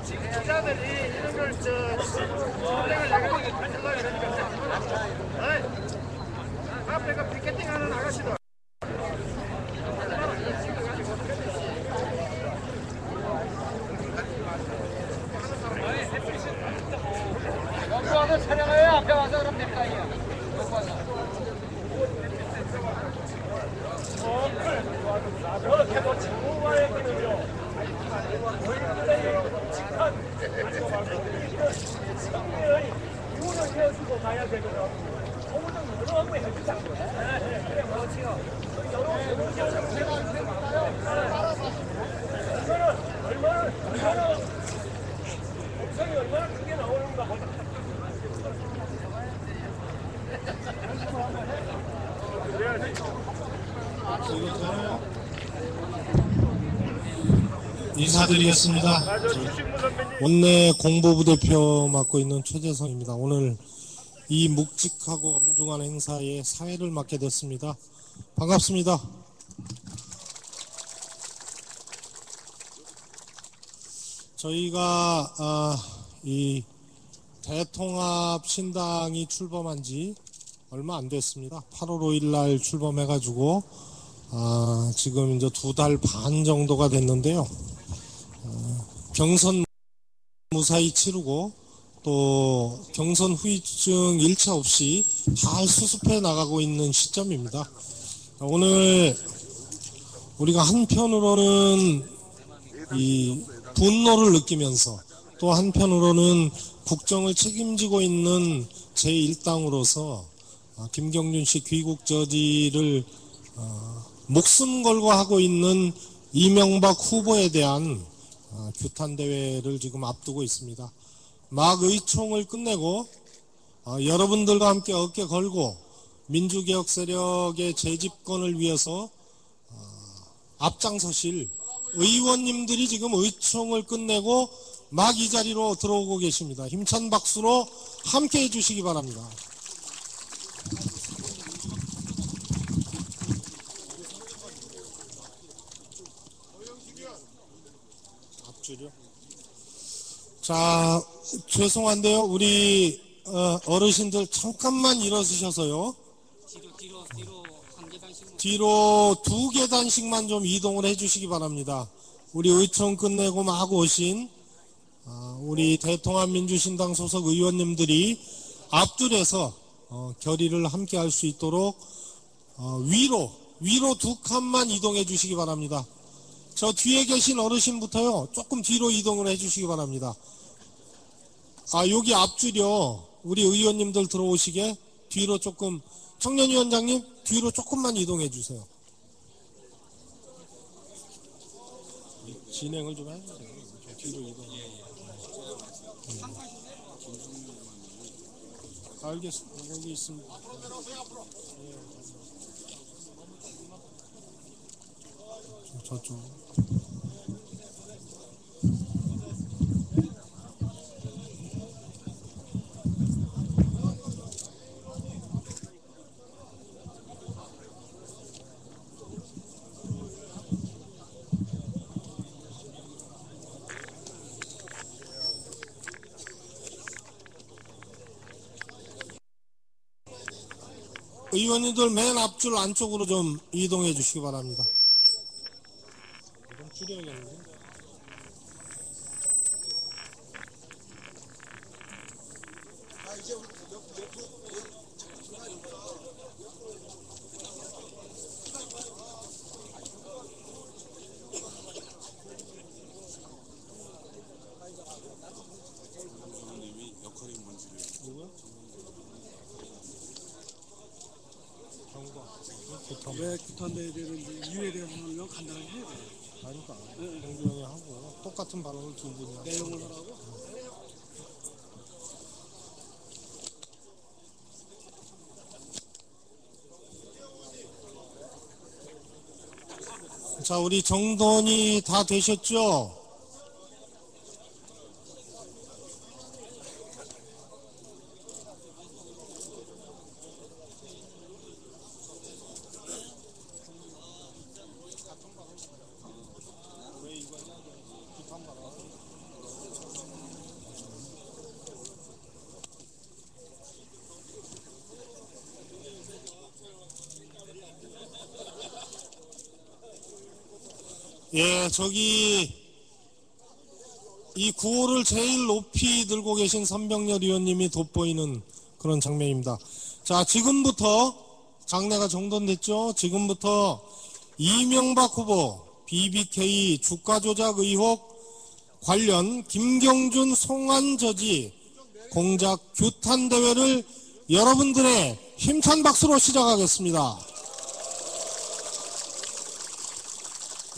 기자들이 이런 걸 선택을 나가는 가져가야 되니까. 앞에 그 피켓팅하는 아가씨도. 여기 와서 촬영해요. 앞에 와서 그럼 됩니다. 여기 와서. 저렇게 뭐 친구와의 길을요. 저희들의 묵직한 승리의 이유를 세워주고 가야 되거든. 오늘 여러 번 해주자고. 그래, 그렇지요. 여러 번 얼마나 음성이 얼마나 크게 나오는가 보자. 인사드리겠습니다. 원내 공보부대표 맡고 있는 최재성입니다. 오늘 이 묵직하고 엄중한 행사에 사회를 맡게 됐습니다. 반갑습니다. 저희가 이 대통합 신당이 출범한 지 얼마 안 됐습니다. 8월 5일 날 출범해가지고 지금 이제 2달 반 정도가 됐는데요. 경선 무사히 치르고 또 경선 후유증 일차 없이 잘 수습해 나가고 있는 시점입니다. 오늘 우리가 한편으로는 이 분노를 느끼면서 또 한편으로는 국정을 책임지고 있는 제1당으로서 김경준 씨 귀국 저지를 목숨 걸고 하고 있는 이명박 후보에 대한 규탄대회를 지금 앞두고 있습니다. 막 의총을 끝내고 여러분들과 함께 어깨 걸고 민주개혁 세력의 재집권을 위해서 앞장서실 의원님들이 지금 의총을 끝내고 막 이 자리로 들어오고 계십니다. 힘찬 박수로 함께 해주시기 바랍니다. 앞줄이요? 자, 죄송한데요. 우리 어르신들 잠깐만 일어서셔서요. 뒤로 2계단씩만 좀 이동을 해주시기 바랍니다. 우리 의총 끝내고 막 오신 우리 대통합민주신당 소속 의원님들이 앞줄에서 결의를 함께 할 수 있도록 위로 2칸만 이동해 주시기 바랍니다. 저 뒤에 계신 어르신부터요, 조금 뒤로 이동을 해 주시기 바랍니다. 여기 앞줄이요, 우리 의원님들 들어오시게 뒤로 조금, 청년위원장님 뒤로 조금만 이동해 주세요. 진행을 좀 해주세요. 뒤로 이동. 알겠습니다. 여기 있습니다. 저쪽. 의원님들 맨 앞줄 안쪽으로 좀 이동해 주시기 바랍니다. 좀 줄여야겠는데. 왜 규탄돼야 되는지 이유에 대해서는 간단하게 해야 돼요. 그러니까 공정하게 하고 똑같은 발언을 두 분이 하고 내용을 하라고? 자, 우리 정돈이 다 되셨죠? 예, 저기 이 구호를 제일 높이 들고 계신 선병렬 의원님이 돋보이는 그런 장면입니다. 자, 지금부터 장례가 정돈됐죠? 지금부터 이명박 후보 BBK 주가 조작 의혹 관련 김경준 송환 저지 공작 규탄 대회를 여러분들의 힘찬 박수로 시작하겠습니다.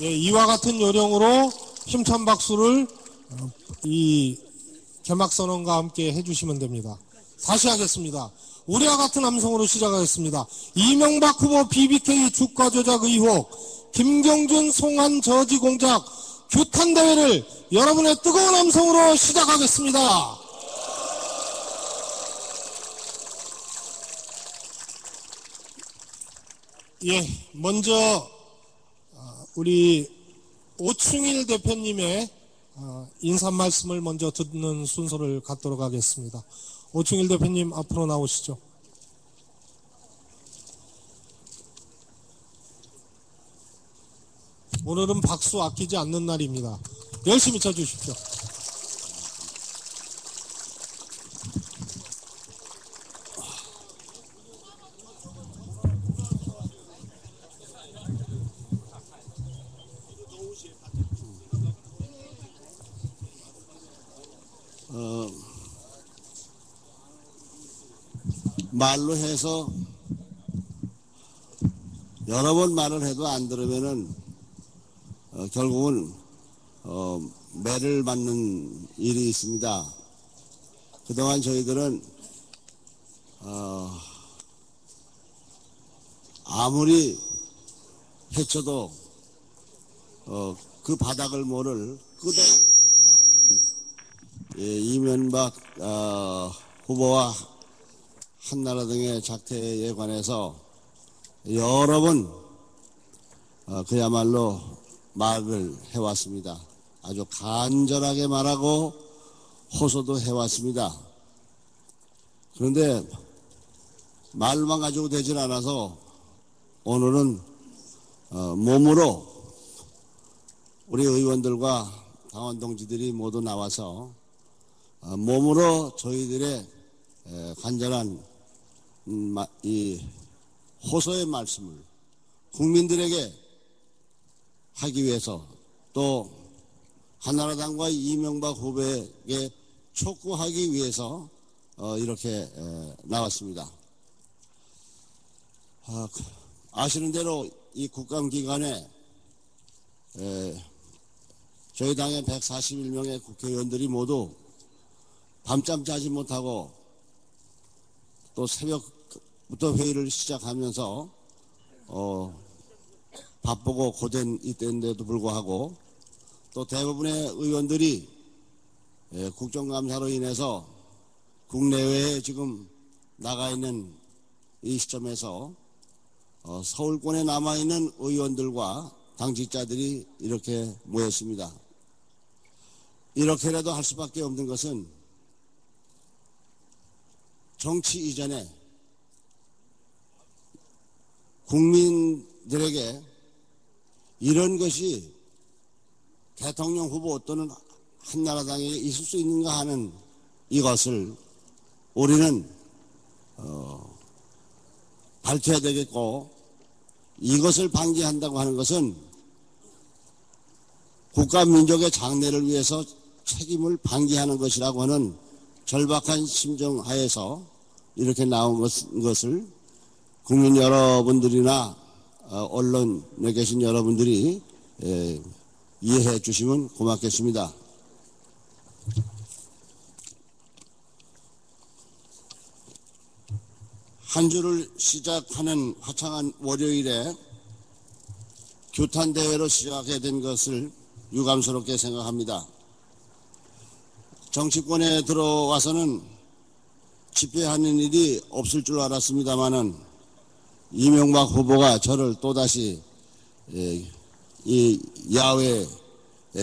예, 이와 같은 요령으로 힘찬 박수를 이 개막 선언과 함께 해주시면 됩니다. 다시 하겠습니다. 우리와 같은 함성으로 시작하겠습니다. 이명박 후보 BBK 주가 조작 의혹, 김경준 송환 저지 공작 규탄 대회를 여러분의 뜨거운 함성으로 시작하겠습니다. 예, 먼저 우리 오충일 대표님의 인사 말씀을 먼저 듣는 순서를 갖도록 하겠습니다. 오충일 대표님 앞으로 나오시죠. 오늘은 박수 아끼지 않는 날입니다. 열심히 쳐주십시오. 말로 해서 여러 번 말을 해도 안 들으면은 결국은 매를 맞는 일이 있습니다. 그동안 저희들은 아무리 해쳐도 그 바닥을 모를 끄덕 이명박 후보와 한나라 등의 작태에 관해서 여러 번 그야말로 말을 해왔습니다. 아주 간절하게 말하고 호소도 해왔습니다. 그런데 말만 가지고 되질 않아서 오늘은 몸으로 우리 의원들과 당원 동지들이 모두 나와서 몸으로 저희들의 간절한 이 호소의 말씀을 국민들에게 하기 위해서 또 한나라당과 이명박 후보에게 촉구하기 위해서 이렇게 나왔습니다. 아시는 대로 이 국감 기간에 저희 당의 141명의 국회의원들이 모두 밤잠 자지 못하고 또 새벽부터 회의를 시작하면서 바쁘고 고된 이때인데도 불구하고 또 대부분의 의원들이 국정감사로 인해서 국내외에 지금 나가 있는 이 시점에서 서울권에 남아있는 의원들과 당직자들이 이렇게 모였습니다. 이렇게라도 할 수밖에 없는 것은 정치 이전에 국민들에게 이런 것이 대통령 후보 또는 한나라당에 있을 수 있는가 하는 이것을 우리는 밝혀야 되겠고, 이것을 방지한다고 하는 것은 국가 민족의 장래를 위해서 책임을 방기하는 것이라고 하는 절박한 심정 하에서 이렇게 나온 것을 국민 여러분들이나 언론에 계신 여러분들이 이해해 주시면 고맙겠습니다. 한 주를 시작하는 화창한 월요일에 규탄대회로 시작하게 된 것을 유감스럽게 생각합니다. 정치권에 들어와서는 집회하는 일이 없을 줄 알았습니다마는 이명박 후보가 저를 또다시 이 야외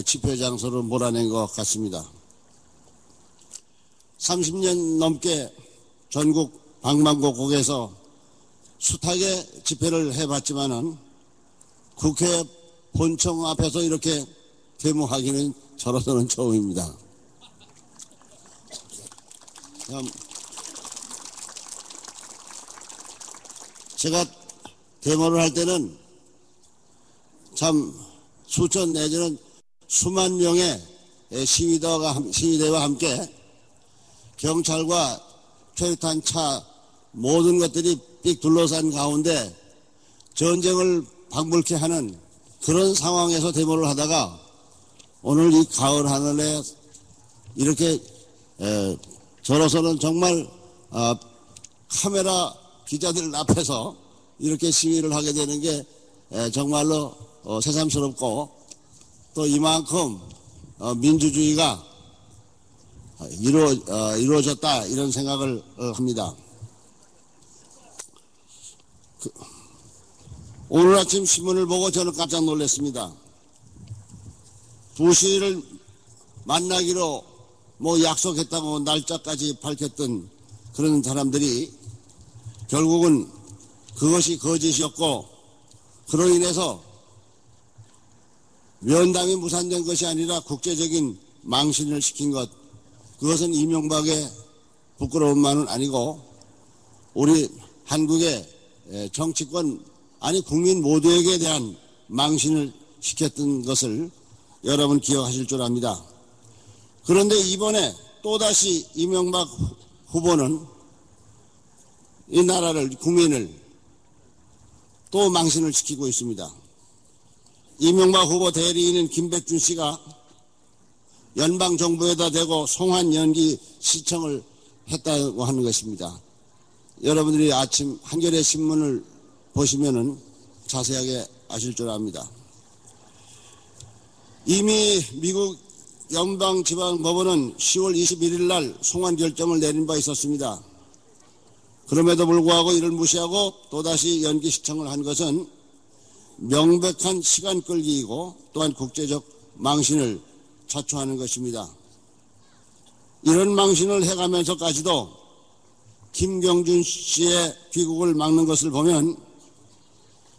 집회 장소로 몰아낸 것 같습니다. 30년 넘게 전국 방방곡곡에서 숱하게 집회를 해봤지만은 국회 본청 앞에서 이렇게 데모하기는 저로서는 처음입니다. 제가 데모를 할 때는 참 수천 내지는 수만 명의 시위대와 함께 경찰과 최루탄차 모든 것들이 삑 둘러싼 가운데 전쟁을 방불케 하는 그런 상황에서 데모를 하다가 오늘 이 가을 하늘에 이렇게 저로서는 정말 카메라 기자들 앞에서 이렇게 시위를 하게 되는 게 정말로 새삼스럽고 또 이만큼 민주주의가 이루어졌다 이런 생각을 합니다. 오늘 아침 신문을 보고 저는 깜짝 놀랐습니다. 부시를 만나기로 약속했다고 날짜까지 밝혔던 그런 사람들이 결국은 그것이 거짓이었고 그로 인해서 면담이 무산된 것이 아니라 국제적인 망신을 시킨 것, 그것은 이명박의 부끄러움만은 아니고 우리 한국의 정치권 아니 국민 모두에게 대한 망신을 시켰던 것을 여러분 기억하실 줄 압니다. 그런데 이번에 또다시 이명박 후보는 이 나라를 국민을 또 망신을 시키고 있습니다. 이명박 후보 대리인인 김백준 씨가 연방정부에다 대고 송환 연기 시청을 했다고 하는 것입니다. 여러분들이 아침 한겨레 신문을 보시면은 자세하게 아실 줄 압니다. 이미 미국 연방지방법원은 10월 21일 날 송환 결정을 내린 바 있었습니다. 그럼에도 불구하고 이를 무시하고 또다시 연기 시청을 한 것은 명백한 시간 끌기이고 또한 국제적 망신을 자초하는 것입니다. 이런 망신을 해가면서까지도 김경준 씨의 귀국을 막는 것을 보면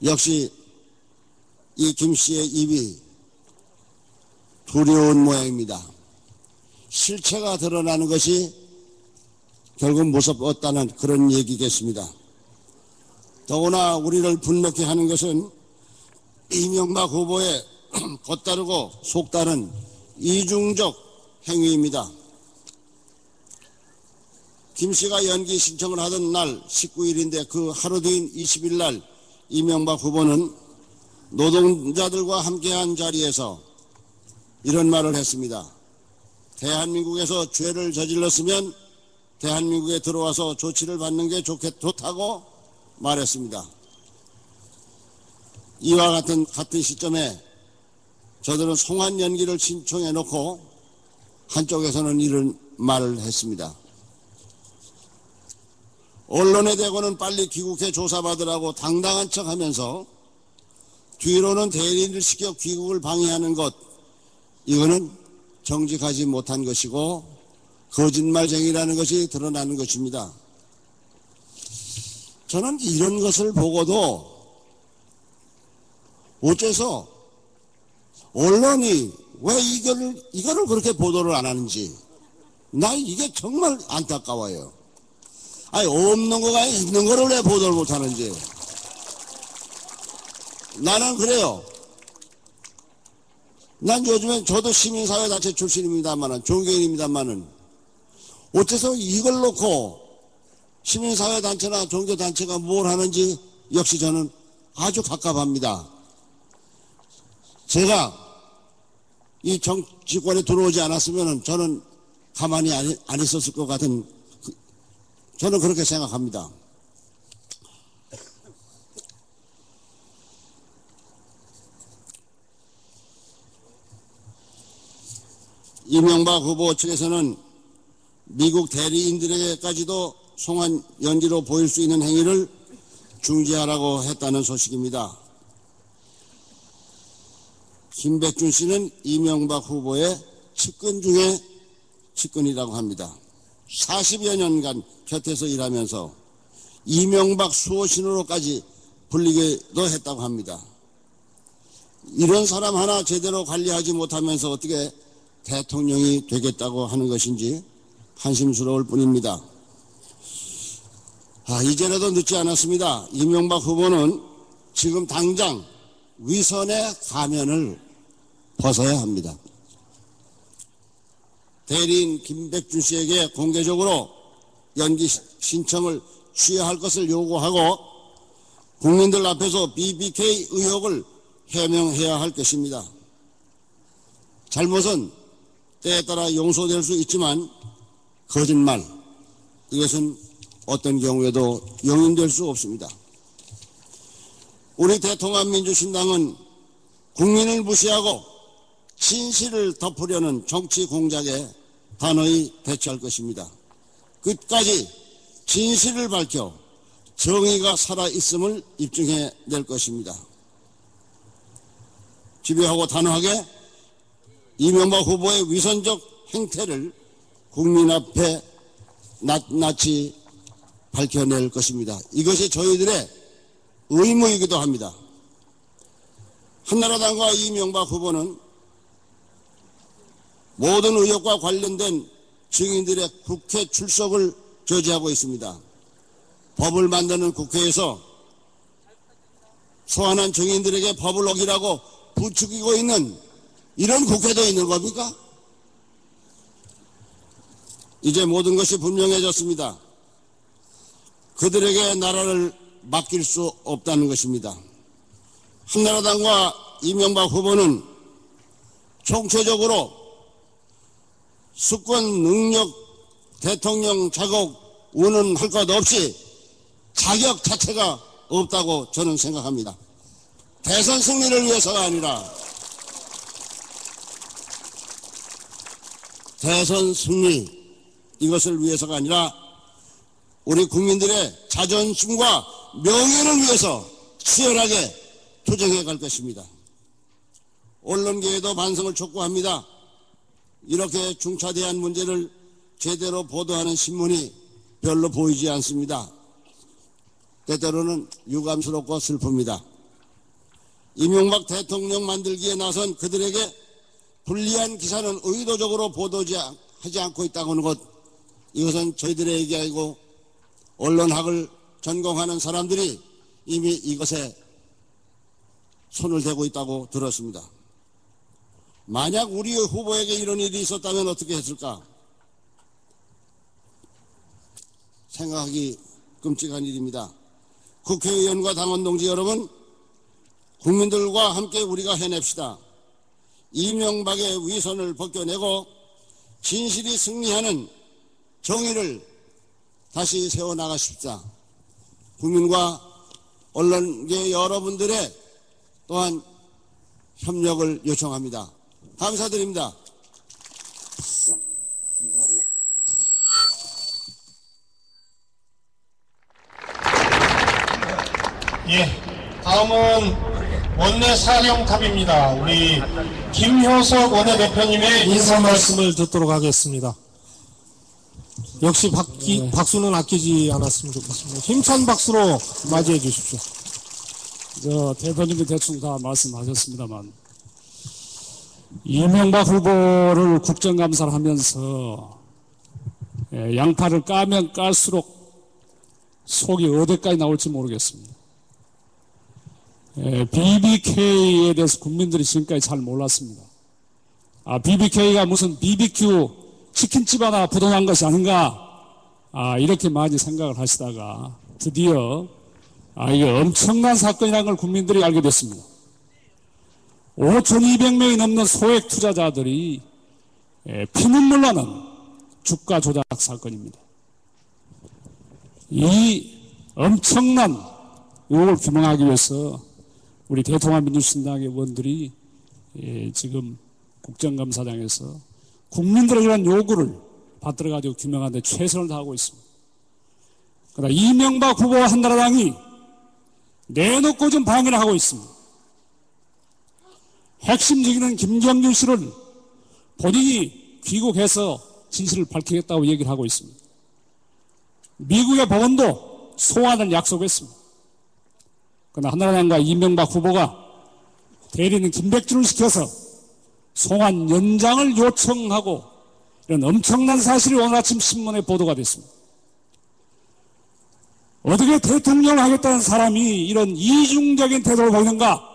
역시 이 김 씨의 입이 두려운 모양입니다. 실체가 드러나는 것이 결국 무섭다는 그런 얘기겠습니다. 더구나 우리를 분노케 하는 것은 이명박 후보의 겉다르고 속다른 이중적 행위입니다. 김 씨가 연기 신청을 하던 날 19일인데 그 하루 뒤인 20일 날 이명박 후보는 노동자들과 함께한 자리에서 이런 말을 했습니다. 대한민국에서 죄를 저질렀으면 대한민국에 들어와서 조치를 받는 게 좋다고 말했습니다. 이와 같은 시점에 저들은 송환 연기를 신청해 놓고 한쪽에서는 이런 말을 했습니다. 언론에 대고는 빨리 귀국해 조사받으라고 당당한 척하면서 뒤로는 대리인을 시켜 귀국을 방해하는 것, 이거는 정직하지 못한 것이고 거짓말쟁이라는 것이 드러나는 것입니다. 저는 이런 것을 보고도 어째서 언론이 왜 이거를 그렇게 보도를 안 하는지 나 이게 정말 안타까워요. 아니 없는 거가 있는 거를 왜 보도를 못 하는지 나는 그래요. 난 요즘엔 저도 시민사회단체 출신입니다만은 종교인입니다만은 어째서 이걸 놓고 시민사회단체나 종교단체가 뭘 하는지 역시 저는 아주 갑갑합니다. 제가 이 정치권에 들어오지 않았으면 저는 가만히 안 있었을 것 같은 저는 그렇게 생각합니다. 이명박 후보 측에서는 미국 대리인들에게까지도 송환 연기로 보일 수 있는 행위를 중지하라고 했다는 소식입니다. 김백준 씨는 이명박 후보의 측근 중에 측근이라고 합니다. 40여 년간 곁에서 일하면서 이명박 수호신으로까지 불리기도 했다고 합니다. 이런 사람 하나 제대로 관리하지 못하면서 어떻게 대통령이 되겠다고 하는 것인지 한심스러울 뿐입니다. 이제라도 늦지 않았습니다. 이명박 후보는 지금 당장 위선의 가면을 벗어야 합니다. 대리인 김백준 씨에게 공개적으로 연기 신청을 취하할 것을 요구하고 국민들 앞에서 BBK 의혹을 해명해야 할 것입니다. 잘못은 때에 따라 용서될 수 있지만 거짓말, 이것은 어떤 경우에도 용인될 수 없습니다. 우리 대통합민주신당은 국민을 무시하고 진실을 덮으려는 정치 공작에 단호히 대처할 것입니다. 끝까지 진실을 밝혀 정의가 살아있음을 입증해낼 것입니다. 집요하고 단호하게 이명박 후보의 위선적 행태를 국민 앞에 낱낱이 밝혀낼 것입니다. 이것이 저희들의 의무이기도 합니다. 한나라당과 이명박 후보는 모든 의혹과 관련된 증인들의 국회 출석을 저지하고 있습니다. 법을 만드는 국회에서 소환한 증인들에게 법을 어기라고 부추기고 있는 이런 국회도 있는 겁니까? 이제 모든 것이 분명해졌습니다. 그들에게 나라를 맡길 수 없다는 것입니다. 한나라당과 이명박 후보는 총체적으로 수권 능력 대통령 자격 운운할 것 없이 자격 자체가 없다고 저는 생각합니다. 대선 승리를 위해서가 아니라 대선 승리 이것을 위해서가 아니라 우리 국민들의 자존심과 명예를 위해서 치열하게 투쟁해 갈 것입니다. 언론계에도 반성을 촉구합니다. 이렇게 중차대한 문제를 제대로 보도하는 신문이 별로 보이지 않습니다. 때때로는 유감스럽고 슬픕니다. 이명박 대통령 만들기에 나선 그들에게 불리한 기사는 의도적으로 보도하지 않고 있다고 하는 것, 이것은 저희들의 얘기이고 언론학을 전공하는 사람들이 이미 이것에 손을 대고 있다고 들었습니다. 만약 우리 후보에게 이런 일이 있었다면 어떻게 했을까? 생각하기 끔찍한 일입니다. 국회의원과 당원 동지 여러분, 국민들과 함께 우리가 해냅시다. 이명박의 위선을 벗겨내고 진실이 승리하는 정의를 다시 세워나가십시다. 국민과 언론계 여러분들의 또한 협력을 요청합니다. 감사드립니다. 다음은 원내 사령탑입니다. 우리 김효석 원내대표님의 인사 말씀을 듣도록 하겠습니다. 역시 박수는 아끼지 않았으면 좋겠습니다. 힘찬 박수로 맞이해 주십시오. 대표님이 대충 다 말씀하셨습니다만, 이명박 후보를 국정감사를 하면서 양파를 까면 깔수록 속이 어디까지 나올지 모르겠습니다. BBK에 대해서 국민들이 지금까지 잘 몰랐습니다. BBK가 무슨 BBQ 치킨집 하나 부동한 것이 아닌가, 이렇게 많이 생각을 하시다가 드디어 이게 엄청난 사건이라는 걸 국민들이 알게 됐습니다. 5,200명이 넘는 소액 투자자들이 피눈물 나는 주가 조작 사건입니다. 이 엄청난 의혹을 규명하기 위해서 우리 대통합민주신당의 의원들이 지금 국정감사장에서 국민들의 이런 요구를 받들어가지고 규명하는 데 최선을 다하고 있습니다. 그러나 이명박 후보와 한나라당이 내놓고 좀 방해를 하고 있습니다. 핵심 증인은 김경준 씨를 본인이 귀국해서 진실을 밝히겠다고 얘기를 하고 있습니다. 미국의 법원도 소환을 약속했습니다. 그러나 한나라당과 이명박 후보가 대리인 김백준을 시켜서 송환 연장을 요청하고 이런 엄청난 사실이 오늘 아침 신문에 보도가 됐습니다. 어떻게 대통령을 하겠다는 사람이 이런 이중적인 태도를 보이는가?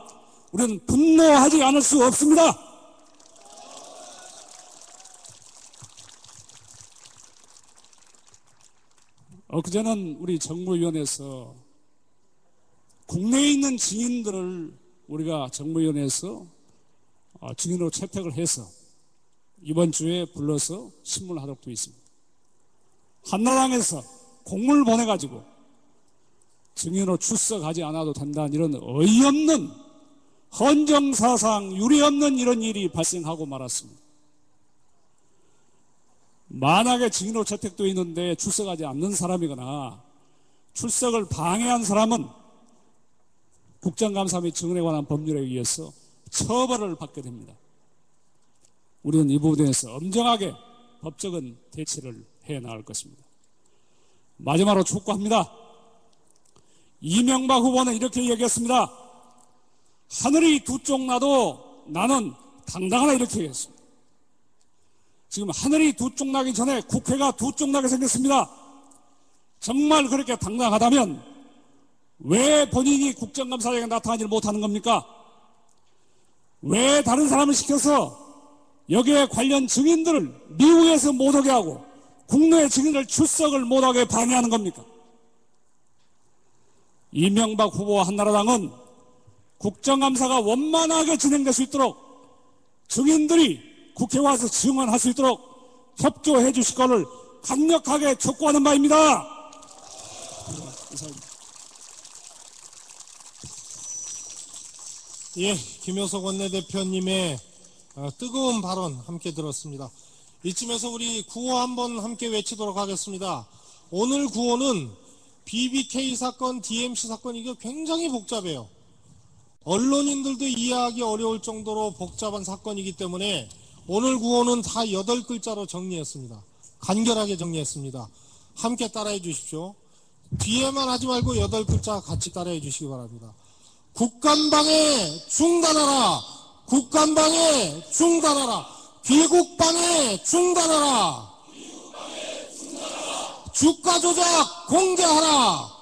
우리는 분노하지 않을 수 없습니다. 그제는 우리 정무위원회에서 국내에 있는 증인들을 우리가 정무위원회에서 증인으로 채택을 해서 이번 주에 불러서 신문을 하도록 되어 있습니다. 한나라당에서 공문을 보내가지고 증인으로 출석하지 않아도 된다는 이런 어이없는 헌정사상 유례없는 이런 일이 발생하고 말았습니다. 만약에 증인으로 채택되어 있는데 출석하지 않는 사람이거나 출석을 방해한 사람은 국정감사 및 증언에 관한 법률에 의해서 처벌을 받게 됩니다. 우리는 이 부분에서 엄정하게 법적인 대처를 해나갈 것입니다. 마지막으로 촉구합니다. 이명박 후보는 이렇게 얘기했습니다. 하늘이 두 쪽 나도 나는 당당하다 이렇게 얘기했습니다. 지금 하늘이 두 쪽 나기 전에 국회가 두 쪽 나게 생겼습니다. 정말 그렇게 당당하다면 왜 본인이 국정감사장에 나타나지 못하는 겁니까? 왜 다른 사람을 시켜서 여기에 관련 증인들을 미국에서 못 오게 하고 국내 증인들 출석을 못하게 방해하는 겁니까? 이명박 후보와 한나라당은 국정감사가 원만하게 진행될 수 있도록 증인들이 국회에 와서 증언할 수 있도록 협조해 주실 것을 강력하게 촉구하는 바입니다. 예, 김효석 원내대표님의 뜨거운 발언 함께 들었습니다. 이쯤에서 우리 구호 한번 함께 외치도록 하겠습니다. 오늘 구호는 BBK 사건, DMC 사건 이게 굉장히 복잡해요. 언론인들도 이해하기 어려울 정도로 복잡한 사건이기 때문에 오늘 구호는 다 8글자로 정리했습니다. 간결하게 정리했습니다. 함께 따라해 주십시오. 뒤에만 하지 말고 8글자 같이 따라해 주시기 바랍니다. 국간방해 중단하라. 국간방해 중단하라. 귀국방해 중단하라. 주가 조작 공개하라.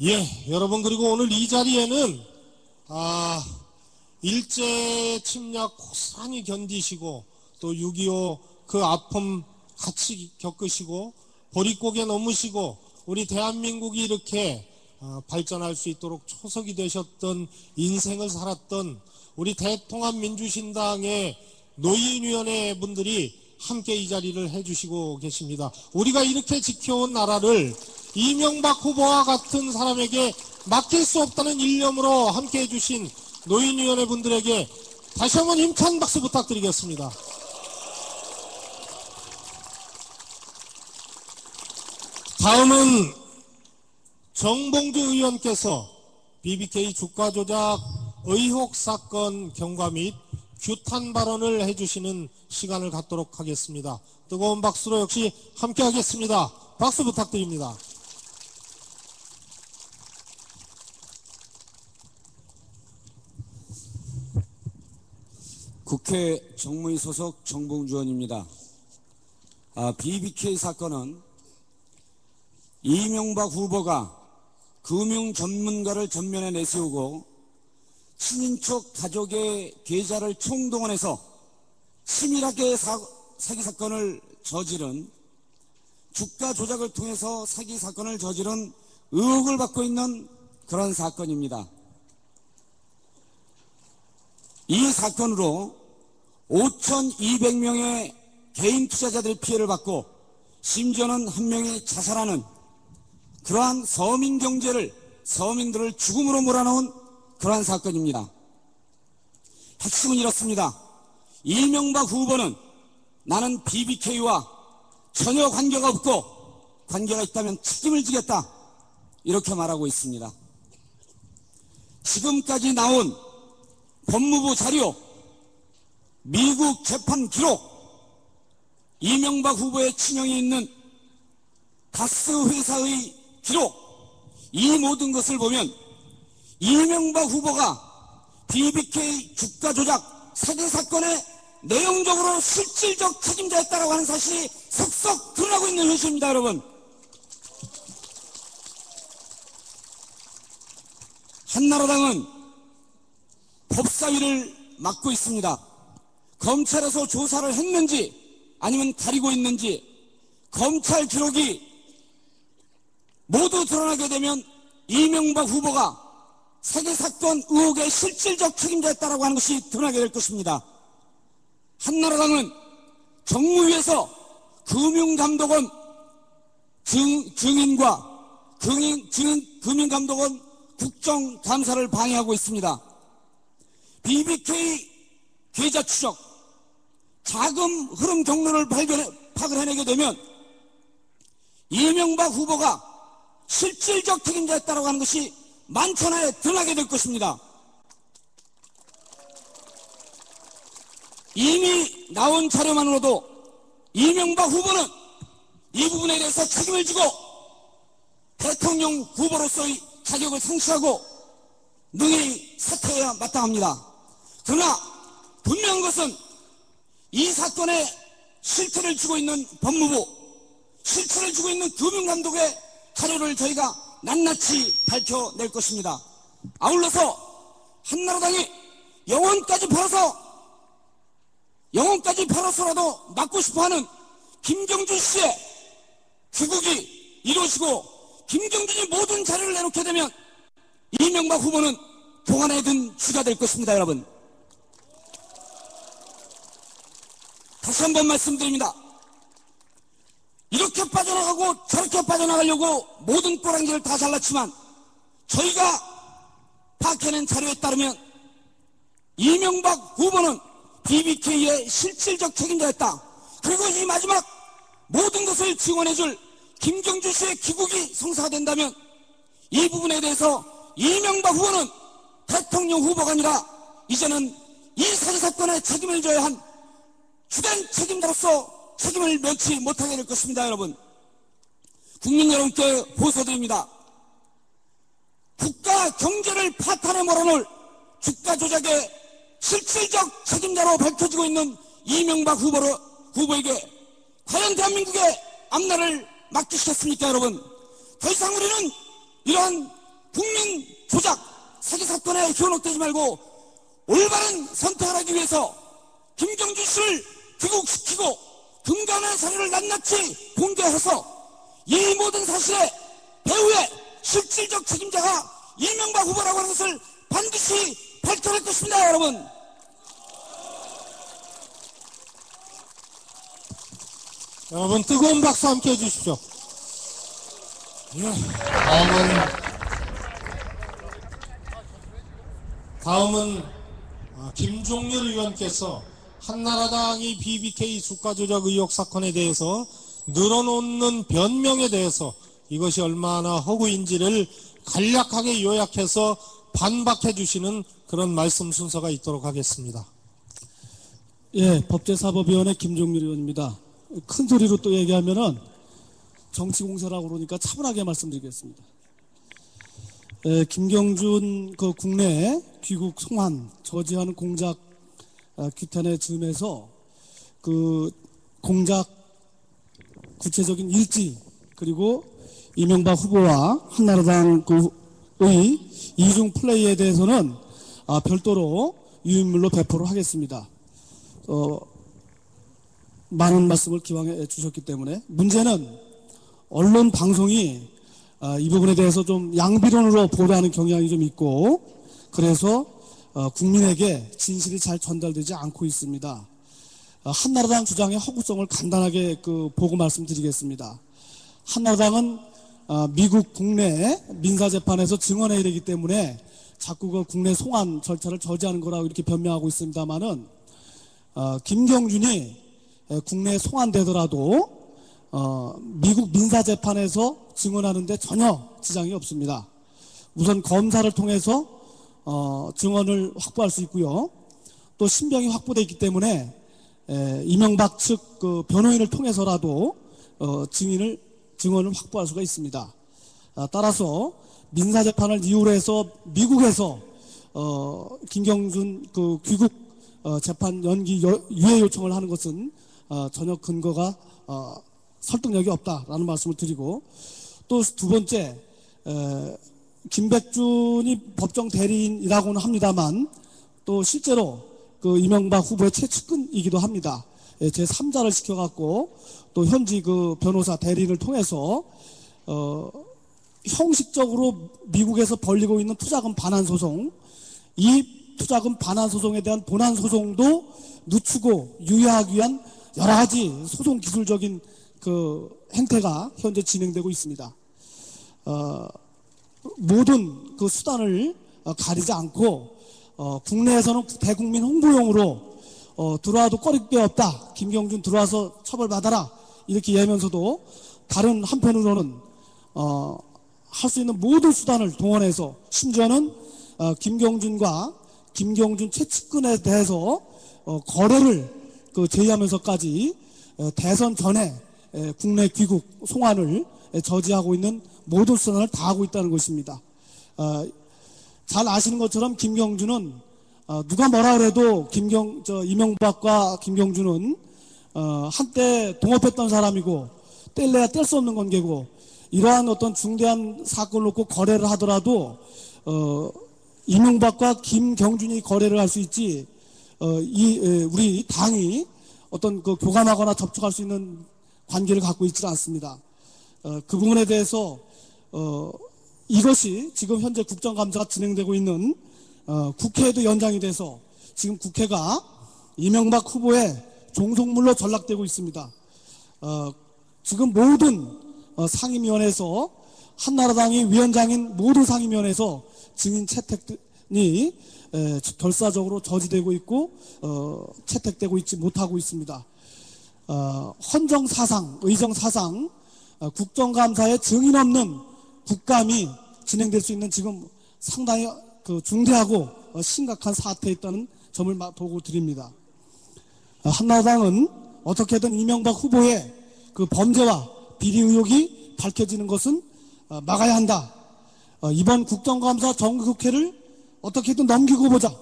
예, 여러분 그리고 오늘 이 자리에는 일제 침략 고스란히 견디시고 또 6.25 그 아픔 같이 겪으시고 보릿고개 넘으시고 우리 대한민국이 이렇게 발전할 수 있도록 초석이 되셨던 인생을 살았던 우리 대통합민주신당의 노인위원회 분들이 함께 이 자리를 해주시고 계십니다. 우리가 이렇게 지켜온 나라를 이명박 후보와 같은 사람에게 맡길 수 없다는 일념으로 함께 해주신 노인위원회 분들에게 다시 한번 힘찬 박수 부탁드리겠습니다. 다음은 정봉주 의원께서 BBK 주가 조작 의혹 사건 경과 및 규탄 발언을 해주시는 시간을 갖도록 하겠습니다. 뜨거운 박수로 역시 함께 하겠습니다. 박수 부탁드립니다. 국회 정무위 소속 정봉주 의원입니다. BBK 사건은 이명박 후보가 금융 전문가를 전면에 내세우고 친인척 가족의 계좌를 총동원해서 치밀하게 사기 사건을 저지른 주가 조작을 통해서 사기 사건을 저지른 의혹을 받고 있는 그런 사건입니다. 이 사건으로 5,200명의 개인 투자자들이 피해를 받고 심지어는 한 명이 자살하는 그러한 서민 경제를 서민들을 죽음으로 몰아넣은 그러한 사건입니다. 핵심은 이렇습니다. 이명박 후보는 나는 BBK와 전혀 관계가 없고 관계가 있다면 책임을 지겠다 이렇게 말하고 있습니다. 지금까지 나온 법무부 자료, 미국 재판 기록, 이명박 후보의 친형이 있는 가스 회사의 기록, 이 모든 것을 보면 이명박 후보가 BBK 주가 조작 사기 사건의 내용적으로 실질적 책임자였다라고 하는 사실이 속속 드러나고 있는 현실입니다, 여러분. 한나라당은 법사위를 맡고 있습니다. 검찰에서 조사를 했는지 아니면 가리고 있는지 검찰 기록이 모두 드러나게 되면 이명박 후보가 사기 사건 의혹의 실질적 책임자였다라고 하는 것이 드러나게 될 것입니다. 한나라당은 정무위에서 금융감독원 증인과 금융감독원 국정감사를 방해하고 있습니다. BBK 계좌 추적, 자금 흐름 경로를 파악을 해내게 되면 이명박 후보가 실질적 책임자였다라고 하는 것이 만천하에 드러나게 될 것입니다. 이미 나온 자료만으로도 이명박 후보는 이 부분에 대해서 책임을 지고 대통령 후보로서의 자격을 상실하고 능히 사퇴해야 마땅합니다. 그러나 분명한 것은 이 사건의 실체를 쥐고 있는 법무부, 실체를 쥐고 있는 금융감독의 자료를 저희가 낱낱이 밝혀낼 것입니다. 아울러서 한나라당이 영혼까지 팔아서라도 막고 싶어하는 김경준 씨의 귀국이 이루어지고 김경준이 모든 자료를 내놓게 되면 이명박 후보는 동안에 든 쥐가 될 것입니다, 여러분. 다시 한번 말씀드립니다. 이렇게 빠져나가고 저렇게 빠져나가려고 모든 꼬랑지를 다 잘랐지만 저희가 파악해낸 자료에 따르면 이명박 후보는 BBK의 실질적 책임자였다. 그리고 이 마지막 모든 것을 지원해줄 김경준 씨의 귀국이 성사가 된다면 이 부분에 대해서 이명박 후보는 대통령 후보가 아니라 이제는 이 사기 사건에 책임을 져야 한 주된 책임자로서 책임을 면치 못하게 될 것입니다, 여러분. 국민 여러분께 보고드립니다. 국가 경제를 파탄에 몰아넣을 주가 조작의 실질적 책임자로 밝혀지고 있는 이명박 후보에게 과연 대한민국의 앞날을 맡기시겠습니까, 여러분? 더 이상 우리는 이러한 국민 조작 사기 사건에 현혹되지 말고 올바른 선택을 하기 위해서 김경준 씨를 귀국시키고 금감의 사료를 낱낱이 공개해서 이 모든 사실의 배후의 실질적 책임자가 이명박 후보라고 하는 것을 반드시 밝혀낼 것입니다, 여러분. 여러분 뜨거운 박수 함께 해주십시오. 다음은 김종률 의원께서 한나라당이 BBK 주가 조작 의혹 사건에 대해서 늘어놓는 변명에 대해서 이것이 얼마나 허구인지를 간략하게 요약해서 반박해 주시는 그런 말씀 순서가 있도록 하겠습니다. 예, 법제사법위원회 김종률 의원입니다. 큰 소리로 또 얘기하면은 정치공세라고 그러니까 차분하게 말씀드리겠습니다. 예, 김경준 그 국내 귀국 송환 저지하는 공작 규탄의 즈음에서 그 공작 구체적인 일지 그리고 이명박 후보와 한나라당 그의 이중 플레이에 대해서는 별도로 유인물로 배포를 하겠습니다. 많은 말씀을 기왕해 주셨기 때문에 문제는 언론 방송이 이 부분에 대해서 좀 양비론으로 보도하는 경향이 좀 있고 그래서 국민에게 진실이 잘 전달되지 않고 있습니다. 한나라당 주장의 허구성을 간단하게 보고 말씀드리겠습니다. 한나라당은 미국 국내 민사재판에서 증언해야 되기 때문에 자꾸 그 국내 송환 절차를 저지하는 거라고 이렇게 변명하고 있습니다만은 김경준이 국내에 송환되더라도 미국 민사재판에서 증언하는데 전혀 지장이 없습니다. 우선 검사를 통해서 증언을 확보할 수 있고요. 또 신병이 확보되어 있기 때문에 이명박 측 그 변호인을 통해서라도 증언을 확보할 수가 있습니다. 따라서 민사재판을 이유로 해서 미국에서 김경준 그 귀국 재판 연기 유예 요청을 하는 것은 전혀 근거가 설득력이 없다라는 말씀을 드리고, 또 두 번째, 김백준이 법정 대리인이라고는 합니다만 또 실제로 그 이명박 후보의 최측근이기도 합니다. 제 3자를 시켜갖고 또 현지 그 변호사 대리인을 통해서 형식적으로 미국에서 벌리고 있는 투자금 반환 소송, 이 투자금 반환 소송에 대한 본안 소송도 늦추고 유예하기 위한 여러 가지 소송 기술적인 그 행태가 현재 진행되고 있습니다. 모든 그 수단을 가리지 않고 국내에서는 대국민 홍보용으로 들어와도 꺼리게 없다, 김경준 들어와서 처벌받아라 이렇게 얘기하면서도 다른 한편으로는 할 수 있는 모든 수단을 동원해서 심지어는 김경준과 김경준 최측근에 대해서 거래를 제의하면서까지 대선 전에 국내 귀국 송환을 저지하고 있는 모든 수단을 다하고 있다는 것입니다. 잘 아시는 것처럼 김경준은 누가 뭐라 그래도 이명박과 김경준은 한때 동업했던 사람이고 뗄래야 뗄 수 없는 관계고, 이러한 어떤 중대한 사건을 놓고 거래를 하더라도 이명박과 김경준이 거래를 할 수 있지 우리 당이 어떤 그 교감하거나 접촉할 수 있는 관계를 갖고 있지 않습니다. 그 부분에 대해서 이것이 지금 현재 국정감사가 진행되고 있는 국회에도 연장이 돼서 지금 국회가 이명박 후보의 종속물로 전락되고 있습니다. 지금 모든 상임위원회에서 한나라당이 위원장인 모든 상임위원회에서 증인 채택이 결사적으로 저지되고 있고 채택되고 있지 못하고 있습니다. 헌정사상, 의정사상, 국정감사에 증인 없는 국감이 진행될 수 있는 지금 상당히 중대하고 심각한 사태에 있다는 점을 보고 드립니다. 한나라당은 어떻게든 이명박 후보의 그 범죄와 비리 의혹이 밝혀지는 것은 막아야 한다. 이번 국정감사 정기국회를 어떻게든 넘기고 보자.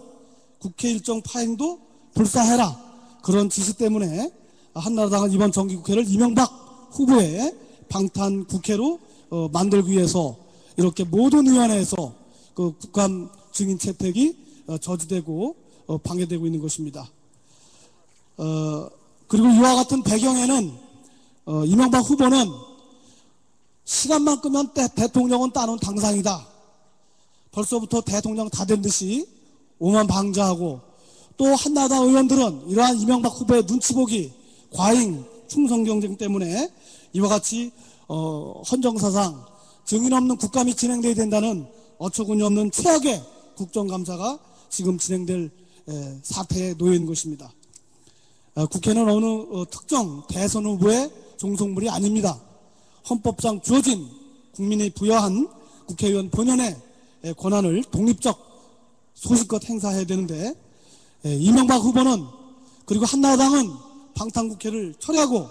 국회 일정 파행도 불사해라. 그런 지시 때문에 한나라당은 이번 정기국회를 이명박 후보의 방탄 국회로 만들기 위해서 이렇게 모든 위원회에서 그 국감 증인 채택이 저지되고 방해되고 있는 것입니다. 그리고 이와 같은 배경에는 이명박 후보는 시간만 끄면 대통령은 따놓은 당상이다. 벌써부터 대통령 다 된 듯이 오만방자하고, 또 한나라당 의원들은 이러한 이명박 후보의 눈치보기, 과잉 충성 경쟁 때문에 이와 같이 헌정사상 증인 없는 국감이 진행돼야 된다는 어처구니 없는 최악의 국정감사가 지금 진행될 사태에 놓여 있는 것입니다. 국회는 어느 특정 대선 후보의 종속물이 아닙니다. 헌법상 주어진 국민이 부여한 국회의원 본연의 권한을 독립적 소신껏 행사해야 되는데, 이명박 후보는 그리고 한나라당은 방탄국회를 철회하고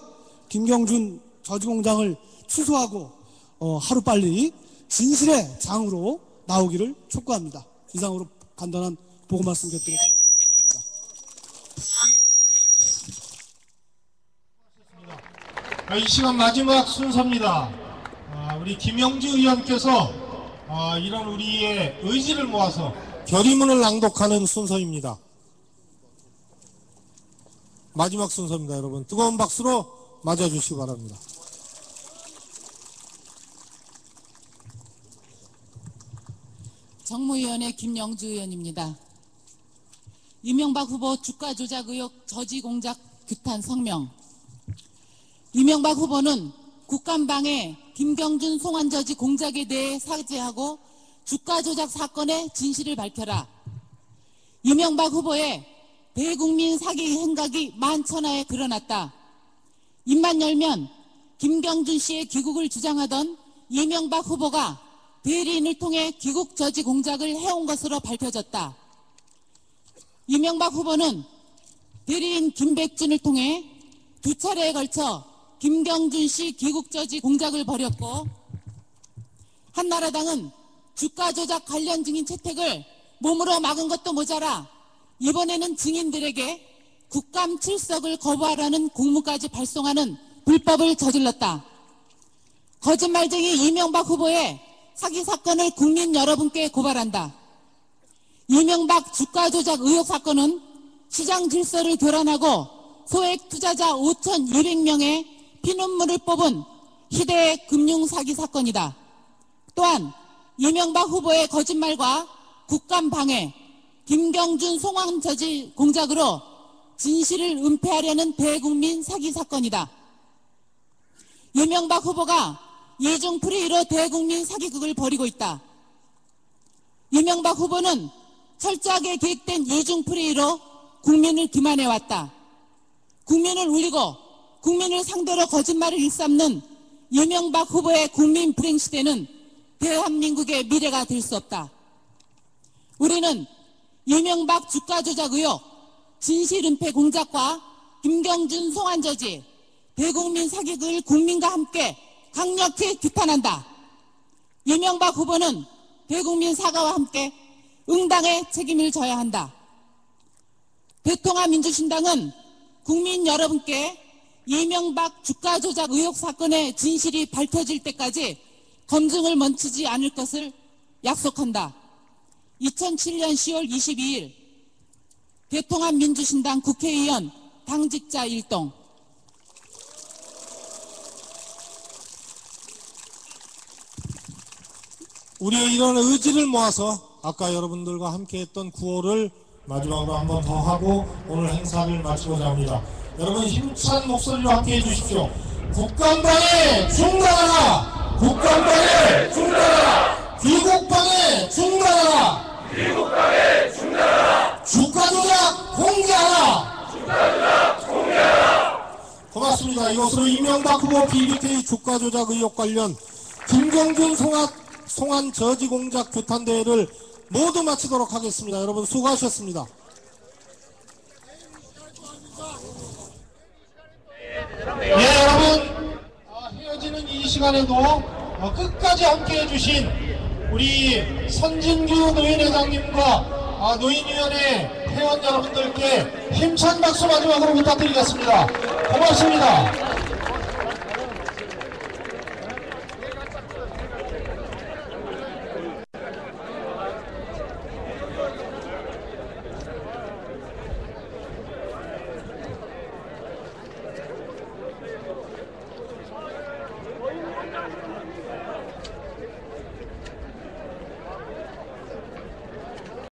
김경준 저지공장을 취소하고 하루빨리 진실의 장으로 나오기를 촉구합니다. 이상으로 간단한 보고 말씀 드리겠습니다. 이 시간 마지막 순서입니다. 우리 김영주 의원께서 이런 우리의 의지를 모아서 결의문을 낭독하는 순서입니다. 마지막 순서입니다, 여러분. 뜨거운 박수로 맞아주시기 바랍니다. 정무위원회 김영주 의원입니다. 이명박 후보 주가 조작 의혹 저지 공작 규탄 성명. 이명박 후보는 국감방해 김경준 송환 저지 공작에 대해 사죄하고 주가 조작 사건의 진실을 밝혀라. 이명박 후보의 대국민 사기 행각이 만천하에 드러났다. 입만 열면 김경준 씨의 귀국을 주장하던 이명박 후보가 대리인을 통해 귀국 저지 공작을 해온 것으로 밝혀졌다. 이명박 후보는 대리인 김백준을 통해 두 차례에 걸쳐 김경준 씨 귀국 저지 공작을 벌였고, 한나라당은 주가 조작 관련 증인 채택을 몸으로 막은 것도 모자라 이번에는 증인들에게 국감 출석을 거부하라는 공문까지 발송하는 불법을 저질렀다. 거짓말쟁이 이명박 후보의 사기 사건을 국민 여러분께 고발한다. 이명박 주가 조작 의혹 사건은 시장 질서를 교란하고 소액 투자자 5,200명의 피눈물을 뽑은 희대의 금융 사기 사건이다. 또한 이명박 후보의 거짓말과 국감 방해, 김경준 송환 저지 공작으로 진실을 은폐하려는 대국민 사기 사건이다. 이명박 후보가 이중풀이로 대국민 사기극을 벌이고 있다. 이명박 후보는 철저하게 계획된 이중풀이로 국민을 기만해왔다. 국민을 울리고 국민을 상대로 거짓말을 일삼는 이명박 후보의 국민 불행 시대는 대한민국의 미래가 될 수 없다. 우리는 이명박 주가 조작 의혹, 진실 은폐 공작과 김경준 송환 저지, 대국민 사기극을 국민과 함께 강력히 비판한다. 이명박 후보는 대국민 사과와 함께 응당의 책임을 져야 한다. 대통합민주신당은 국민 여러분께 이명박 주가 조작 의혹 사건의 진실이 밝혀질 때까지 검증을 멈추지 않을 것을 약속한다. 2007년 10월 22일 대통합민주신당 국회의원 당직자 일동. 우리의 이런 의지를 모아서 아까 여러분들과 함께했던 구호를 마지막으로 한 번 더 하고 오늘 행사를 마치고자 합니다. 여러분 힘찬 목소리로 함께해 주십시오. 국감방해 중단하라! 국감방해 중단하라! 귀국방해 중단하라! 귀국방해 중단하라! 주가 조작 공개하라! 주가 조작 공개하라! 고맙습니다. 이것으로 이명박 후보 BBK 주가 조작 의혹 관련 김경준 송환 저지 공작 규탄 대회를 모두 마치도록 하겠습니다. 여러분 수고하셨습니다. 예, 여러분 헤어지는 이 시간에도 끝까지 함께해 주신 우리 선진규 노인회장님과 노인위원회 회원 여러분들께 힘찬 박수 마지막으로 부탁드리겠습니다. 고맙습니다.